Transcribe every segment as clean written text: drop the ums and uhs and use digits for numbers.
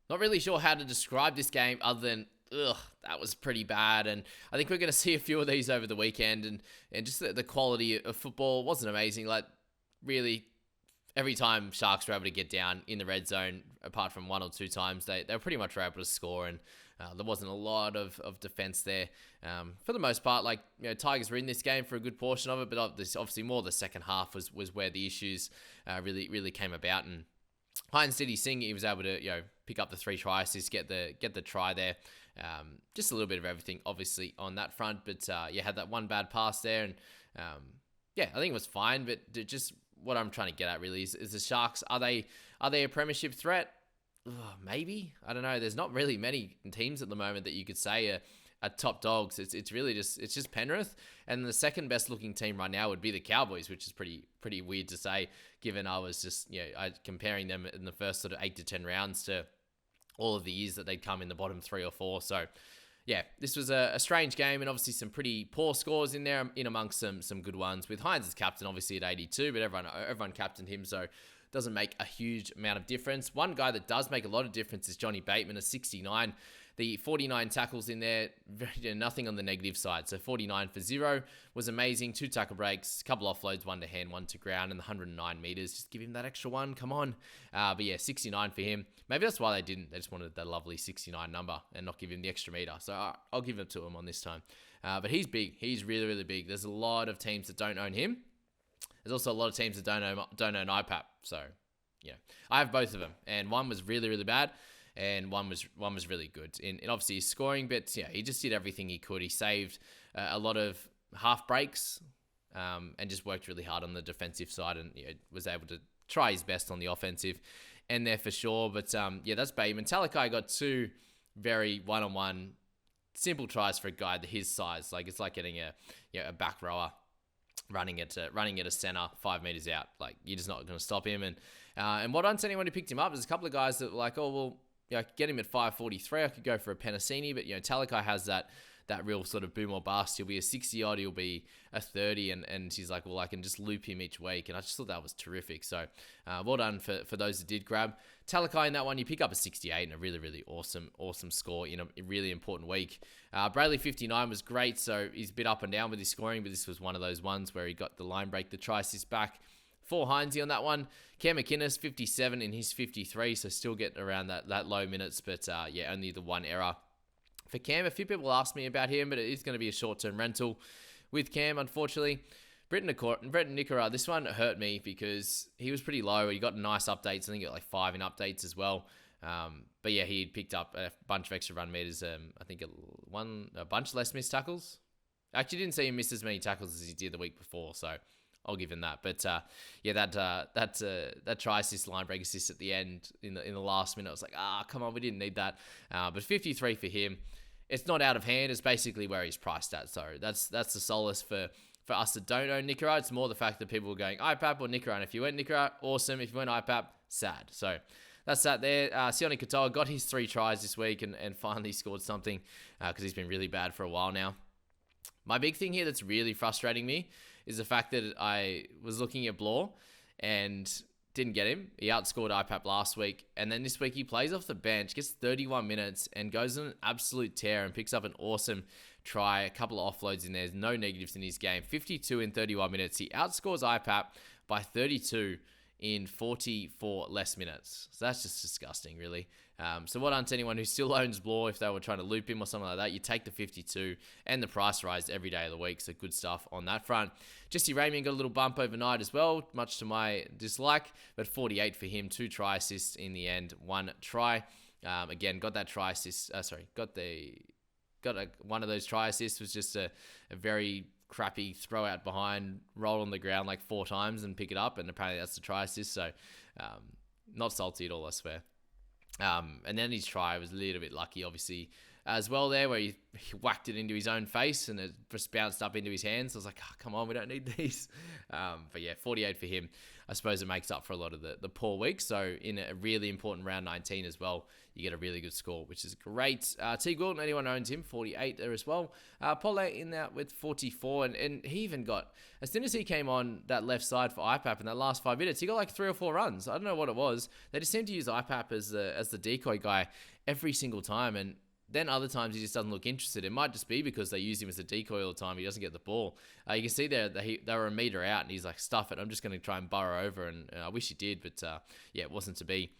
Not really sure how to describe this game other than, ugh, that was pretty bad. And I think we're going to see a few of these over the weekend. And just the quality of football wasn't amazing. Like, really, every time Sharks were able to get down in the red zone, apart from one or two times, they were pretty much able to score. And there wasn't a lot of defense there. For the most part, like, Tigers were in this game for a good portion of it, but obviously more the second half was where the issues really came about. And Hines did his thing. He was able to, pick up the 3 try assists, get the try there. Just a little bit of everything, obviously, on that front. But had that one bad pass there, and I think it was fine. But just what I'm trying to get at really is the Sharks, are they a premiership threat? Ugh, maybe, I don't know. There's not really many teams at the moment that you could say are top dogs. It's really just Penrith, and the second best looking team right now would be the Cowboys, which is pretty weird to say, given I was just comparing them in the first sort of 8 to 10 rounds to all of the years that they'd come in the bottom 3 or 4. So yeah, this was a strange game, and obviously some pretty poor scores in there, in amongst some good ones, with Hines as captain, obviously at 82, but everyone captained him, so doesn't make a huge amount of difference. One guy that does make a lot of difference is Johnny Bateman, at 69. The 49 tackles in there, nothing on the negative side. So 49 for 0 was amazing. 2 tackle breaks, a couple offloads, 1 to hand, 1 to ground, and the 109 meters. Just give him that extra one, come on. But yeah, 69 for him. Maybe that's why they didn't. They just wanted that lovely 69 number and not give him the extra meter. So I'll give it to him on this time. But he's big. He's really big. There's a lot of teams that don't own him. There's also a lot of teams that don't own Ipap. So yeah, I have both of them, and one was really bad, and one was really good. And obviously he's scoring, but yeah, he just did everything he could. He saved a lot of half breaks, and just worked really hard on the defensive side, and was able to try his best on the offensive end there for sure. But that's Bateman. Talakai got 2 very one-on-one simple tries for a guy his size. Like, it's like getting a back rower running at a center 5 meters out. Like, you're just not going to stop him. And what on to anyone who picked him up, there's a couple of guys that were like, oh well, I could get him at 543. I could go for a Penasini, but Talakai has that real sort of boom or bust. He'll be a 60 odd, he'll be a 30, and he's like, well, I can just loop him each week, and I just thought that was terrific. So well done for those that did grab Talakai in that one. You pick up a 68 and a really awesome score in a really important week. Bradley 59 was great, so he's a bit up and down with his scoring, but this was one of those ones where he got the line break, the try assist back for Heinze on that one. Cam McInnes 57 in his 53, so still getting around that low minutes, but only the one error for Cam. A few people asked me about him, but it is going to be a short-term rental with Cam, unfortunately. Bretton Nikora, this one hurt me because he was pretty low. He got nice updates. I think he got like 5 in updates as well. But yeah, he picked up a bunch of extra run meters. I think a bunch less missed tackles. Actually, didn't see him miss as many tackles as he did the week before, so I'll give him that. But that try assist, line break assist at the end in the last minute, I was like, come on, we didn't need that. But 53 for him. It's not out of hand. It's basically where he's priced at. So that's the solace for us that don't own Nikora. It's more the fact that people are going Ipap or Nikora. And if you went Nikora, awesome. If you went Ipap, sad. So that's that there. Sione Katoa got his 3 tries this week and finally scored something because he's been really bad for a while now. My big thing here that's really frustrating me is the fact that I was looking at Blore and didn't get him. He outscored Ipap last week, and then this week he plays off the bench, gets 31 minutes, and goes on an absolute tear and picks up an awesome try, a couple of offloads in there. There's no negatives in his game. 52 in 31 minutes. He outscores Ipap by 32 in 44 less minutes. So that's just disgusting, really. So what on to anyone who still owns Blore, if they were trying to loop him or something like that, you take the 52 and the price rise every day of the week. So good stuff on that front. Jesse Ramian got a little bump overnight as well, much to my dislike, but 48 for him, 2 try assists in the end, 1 try. Again, got that try assist. One of those try assists was just a very crappy throw out behind, roll on the ground like 4 times and pick it up, and apparently that's the try assist. So not salty at all, I swear. And then his try was a little bit lucky, obviously. as well there, where he whacked it into his own face and it just bounced up into his hands. I was like, oh, come on, we don't need these. But yeah, 48 for him. I suppose it makes up for a lot of the poor weeks. So in a really important round 19 as well, you get a really good score, which is great. T. Gordon, anyone owns him, 48 there as well. Pollard in that with 44, and he even got, as soon as he came on that left side for Ipap in that last 5 minutes, he got like 3 or 4 runs. I don't know what it was. They just seem to use Ipap as the decoy guy every single time, and then other times he just doesn't look interested. It might just be because they use him as a decoy all the time. He doesn't get the ball. You can see there that they were a meter out, and he's like, stuff it. I'm just going to try and burrow over, and I wish he did, but yeah, it wasn't to be.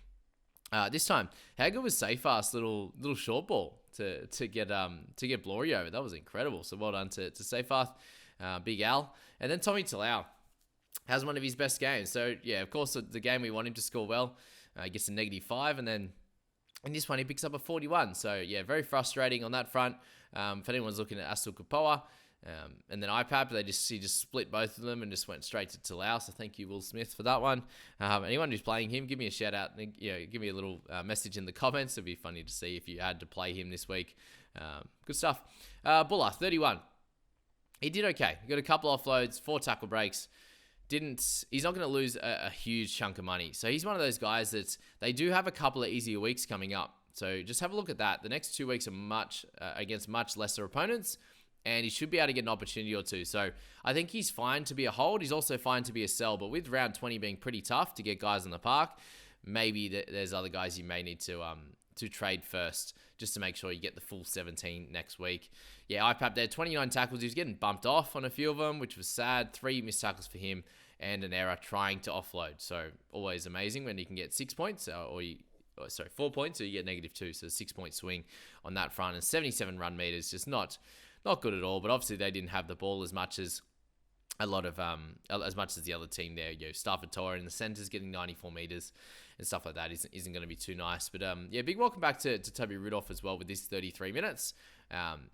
This time, how good was Seyfarth's little short ball to get Blory over? That was incredible. So well done to Seyfarth, Big Al, and then Tommy Talau has one of his best games. So yeah, of course the game we want him to score well, he gets a -5, and then in this one he picks up a 41. So yeah, very frustrating on that front. If anyone's looking at Astul Kapoa. And then Ipap, he just split both of them and just went straight to Talau. So thank you, Will Smith, for that one. Anyone who's playing him, give me a shout out. Give me a little message in the comments. It'd be funny to see if you had to play him this week. Good stuff. Buller, 31. He did okay. He got a couple offloads, 4 tackle breaks. He's not going to lose a huge chunk of money. So he's one of those guys that they do have a couple of easier weeks coming up. So just have a look at that. The next 2 weeks are against much lesser opponents, and he should be able to get an opportunity or two. So I think he's fine to be a hold. He's also fine to be a sell. But with round 20 being pretty tough to get guys in the park, maybe there's other guys you may need to trade first just to make sure you get the full 17 next week. Yeah, Ipap there, 29 tackles. He was getting bumped off on a few of them, which was sad. 3 missed tackles for him and an error trying to offload. So always amazing when you can get 6 points 4 points, or you get -2. So 6-point swing on that front. And 77 run meters, just not good at all. But obviously they didn't have the ball as much as as much as the other team there. Stafford Torre in the centers getting 94 meters and stuff like that isn't going to be too nice. But yeah, big welcome back to Toby Rudolph as well with this 33 minutes.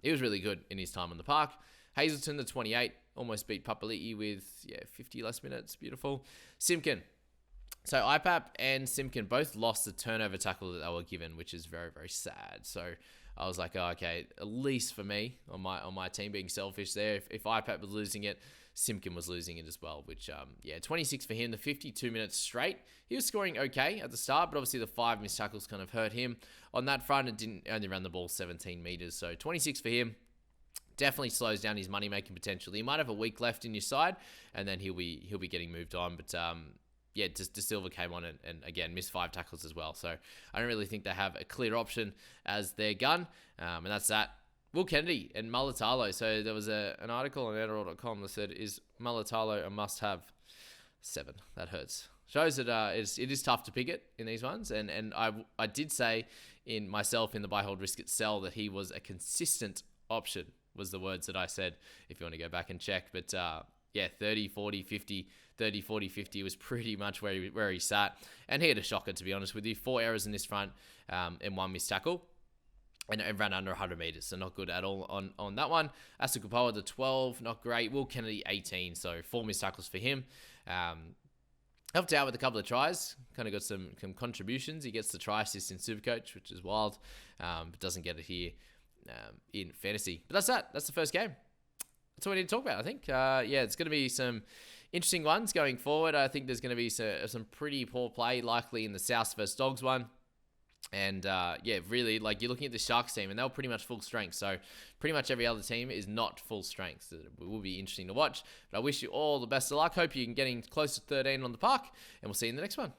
He was really good in his time on the park. Hazelton, the 28, almost beat Papali'i with 50 less minutes. Beautiful. Simpkin. So Ipap and Simpkin both lost the turnover tackle that they were given, which is very, very sad. So I was like, oh, okay, at least for me on my team, being selfish there. If Ipap was losing it, Simpkin was losing it as well, which 26 for him, the 52 minutes straight. He was scoring okay at the start, but obviously the 5 missed tackles kind of hurt him on that front and didn't only run the ball 17 meters. So 26 for him. Definitely slows down his money-making potential. He might have a week left in your side, and then he'll be getting moved on. But De Silva came on and again missed 5 tackles as well. So I don't really think they have a clear option as their gun, and that's that. Will Kennedy and Mulatalo. So there was an article on NRL.com that said, "Is Mulatalo a must-have?" 7. That hurts. Shows that it is tough to pick it in these ones, and I did say in the buy, hold, risk it, sell that he was a consistent option. Was the words that I said, if you want to go back and check. But 30, 40, 50, 30, 40, 50 was pretty much where he sat. And he had a shocker, to be honest with you. 4 errors in this front and 1 missed tackle. And ran under 100 meters, so not good at all on that one. Astul Kapoa, the 12, not great. Will Kennedy, 18, so 4 missed tackles for him. Helped out with a couple of tries. Kind of got some contributions. He gets the try assist in Supercoach, which is wild. But doesn't get it here in fantasy. But that's that. That's the first game. That's all we need to talk about, I think. It's going to be some interesting ones going forward. I think there's going to be some pretty poor play, likely in the South versus Dogs one. And really, like, you're looking at the Sharks team, and they were pretty much full strength. So pretty much every other team is not full strength. So it will be interesting to watch. But I wish you all the best of luck. Hope you can get in close to 13 on the park, and we'll see you in the next one.